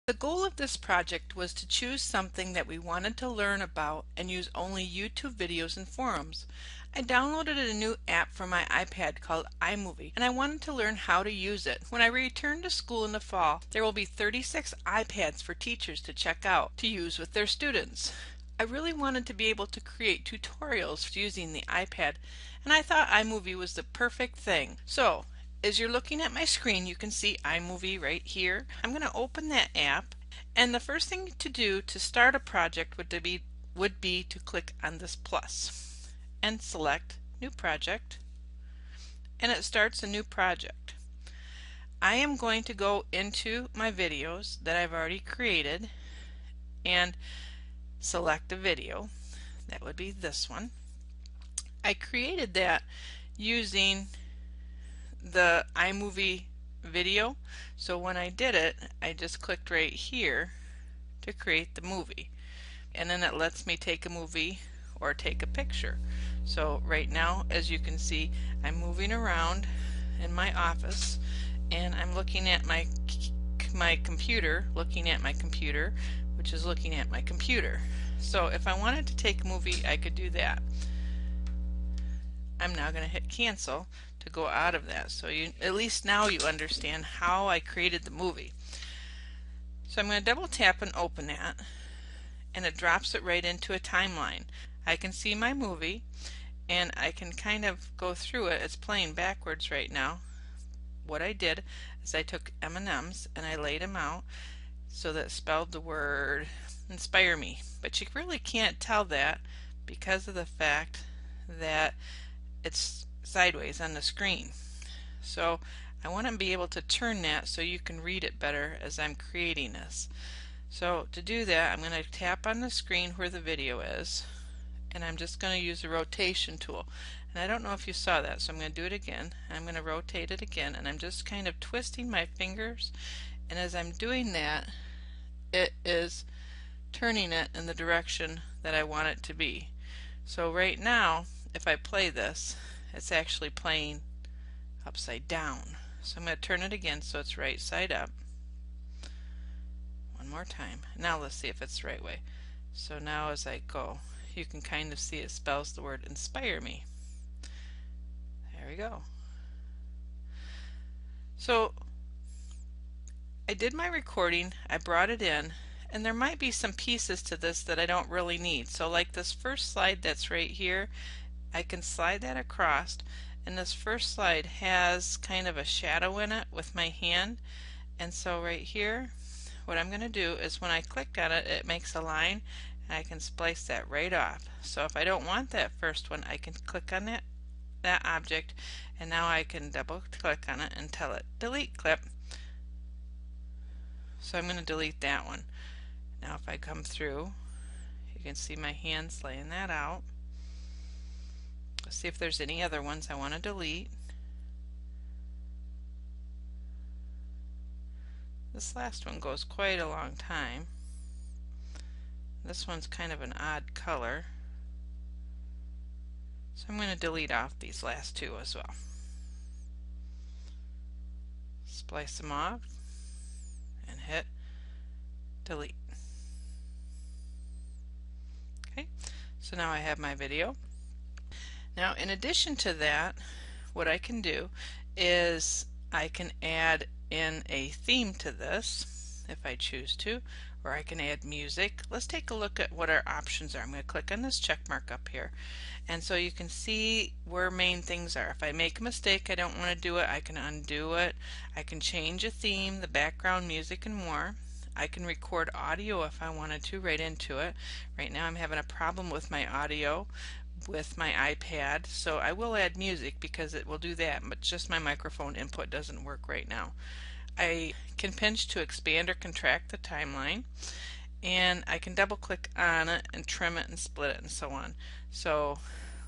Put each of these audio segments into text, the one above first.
The goal of this project was to choose something that we wanted to learn about and use only YouTube videos and forums. I downloaded a new app for my iPad called iMovie, and I wanted to learn how to use it. When I return to school in the fall, there will be 36 iPads for teachers to check out to use with their students. I really wanted to be able to create tutorials using the iPad, and I thought iMovie was the perfect thing. So, as you're looking at my screen, you can see iMovie right here. I'm going to open that app, and the first thing to do to start a project would be to click on this plus and select New Project, and it starts a new project. I am going to go into my videos that I've already created and select a video. That would be this one. I created that using the iMovie video, so when I did it, I just clicked right here to create the movie, and then it lets me take a movie or take a picture. So right now, as you can see, I'm moving around in my office and I'm looking at my computer, which is looking at my computer. So if I wanted to take a movie, I could do that. I'm now going to hit cancel to go out of that, so at least now you understand how I created the movie. So I'm going to double tap and open that, and it drops it right into a timeline. I can see my movie and I can kind of go through it. It's playing backwards right now. What I did is I took M&Ms and I laid them out so that it spelled the word inspire me, but you really can't tell that because of the fact that it's sideways on the screen. So I want to be able to turn that so you can read it better as I'm creating this. So to do that, I'm going to tap on the screen where the video is, and I'm just going to use the rotation tool. And I don't know if you saw that, so I'm going to do it again. I'm going to rotate it again, and I'm just kind of twisting my fingers, and as I'm doing that, it is turning it in the direction that I want it to be. So right now, if I play this, it's actually playing upside down. So I'm going to turn it again so it's right side up. One more time. Now let's see if it's the right way. So now as I go, you can kind of see it spells the word inspire me. There we go. So I did my recording, I brought it in, and there might be some pieces to this that I don't really need. So like this first slide that's right here, I can slide that across, and this first slide has kind of a shadow in it with my hand, and so right here what I'm going to do is when I click on it, it makes a line, and I can splice that right off. So if I don't want that first one, I can click on that object, and now I can double click on it and tell it delete clip. So I'm going to delete that one. Now if I come through, you can see my hands laying that out. Let's see if there's any other ones I want to delete. This last one goes quite a long time. This one's kind of an odd color. So I'm going to delete off these last two as well. Splice them off and hit delete. Okay, so now I have my video. Now in addition to that, what I can do is I can add in a theme to this if I choose to, or I can add music. Let's take a look at what our options are. I'm going to click on this check mark up here, and so you can see where main things are. If I make a mistake, I don't want to do it, I can undo it. I can change a theme, the background music, and more. I can record audio if I wanted to right into it. Right now I'm having a problem with my audio with my iPad, so I will add music because it will do that, but just my microphone input doesn't work right now. I can pinch to expand or contract the timeline, and I can double click on it and trim it and split it and so on. So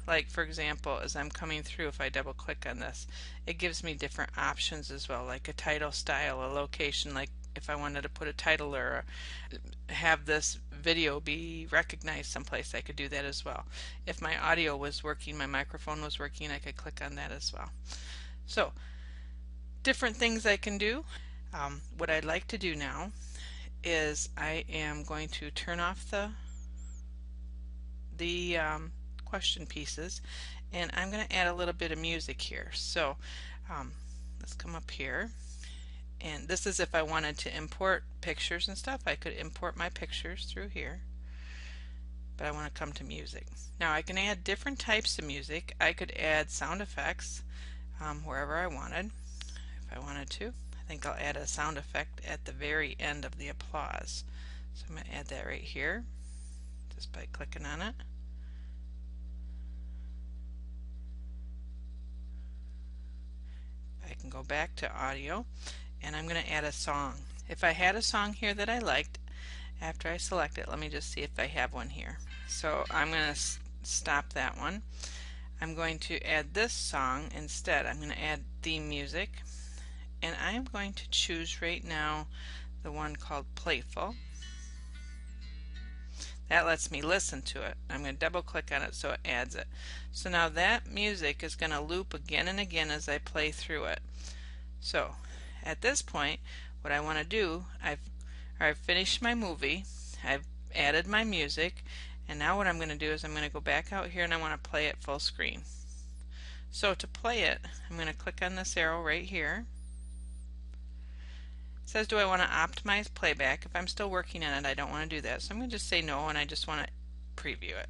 like for example, as I'm coming through, if I double click on this, it gives me different options as well, like a title style, a location, like if I wanted to put a title or have this video be recognized someplace, I could do that as well. If my audio was working, my microphone was working, I could click on that as well. So different things I can do. What I'd like to do now is I am going to turn off the question pieces, and I'm going to add a little bit of music here. So let's come up here, and this is if I wanted to import pictures and stuff. I could import my pictures through here, but I want to come to music. Now I can add different types of music. I could add sound effects wherever I wanted, if I wanted to. I think I'll add a sound effect at the very end of the applause. So I'm going to add that right here just by clicking on it. I can go back to audio, and I'm going to add a song. If I had a song here that I liked, after I select it, let me just see if I have one here. So I'm going to stop that one. I'm going to add this song instead. I'm going to add theme music, and I'm going to choose right now the one called Playful. That lets me listen to it. I'm going to double click on it so it adds it. So now that music is going to loop again and again as I play through it. So at this point, what I want to do, I've finished my movie, I've added my music, and now what I'm going to do is I'm going to go back out here and I want to play it full screen. So to play it, I'm going to click on this arrow right here. It says, do I want to optimize playback? If I'm still working on it, I don't want to do that. So I'm going to just say no, and I just want to preview it.